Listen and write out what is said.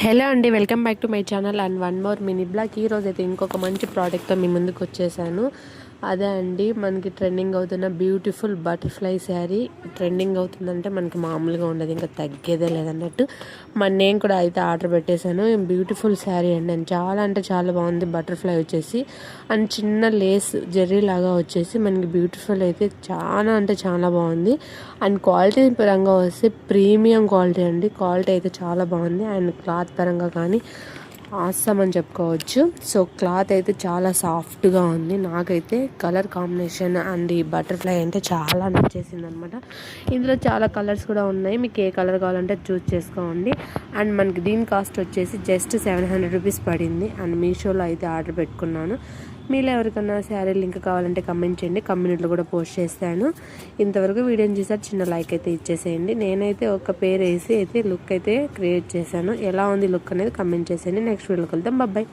Hello అండి, welcome back to my channel and one more mini blog. ఈరోజు అయితే ఇంకొక మంచి ప్రోడక్ట్తో మీ ముందుకు వచ్చేసాను. అదే అండి, మనకి ట్రెండింగ్ అవుతున్న బ్యూటిఫుల్ బటర్ఫ్లై శారీ. ట్రెండింగ్ అవుతుందంటే మనకి మామూలుగా ఉండదు, ఇంకా తగ్గేదే లేదన్నట్టు. నేను కూడా అయితే ఆర్డర్ పెట్టేశాను. బ్యూటిఫుల్ శారీ అండి, అండ్ చాలా అంటే చాలా బాగుంది. బటర్ఫ్లై వచ్చేసి అండ్ చిన్న లేస్ జెర్రీ లాగా వచ్చేసి మనకి బ్యూటిఫుల్ అయితే చాలా అంటే చాలా బాగుంది. అండ్ క్వాలిటీ పరంగా వస్తే ప్రీమియం క్వాలిటీ అండి. క్వాలిటీ అయితే చాలా బాగుంది. అండ్ క్లాత్ పరంగా కానీ ఆసమ్ అని చెప్పుకోవచ్చు. సో క్లాత్ అయితే చాలా సాఫ్ట్గా ఉంది. నాకైతే కలర్ కాంబినేషన్ అండ్ ఈ బటర్ఫ్లై అంటే చాలా నచ్చేసింది అనమాట. ఇందులో చాలా కలర్స్ కూడా ఉన్నాయి, మీకు ఏ కలర్ కావాలంటే చూస్ చేసుకోండి. అండ్ మనకి దీని కాస్ట్ వచ్చేసి జస్ట్ 700 రూపీస్ పడింది. అండ్ మీషోలో అయితే ఆర్డర్ పెట్టుకున్నాను. మీలో ఎవరికన్నా శారీ లింక్ కావాలంటే కమెంట్ చేయండి, కమ్యూనిటీలో కూడా పోస్ట్ చేస్తాను. ఇంతవరకు వీడియోని చూసారు, చిన్న లైక్ అయితే ఇచ్చేసేయండి. నేనైతే ఒక పేరు వేసి అయితే లుక్ అయితే క్రియేట్ చేశాను. ఎలా ఉంది లుక్ అనేది కమెంట్ చేసేయండి. నెక్స్ట్ వీడియోకి వెళ్దాం. బాయ్.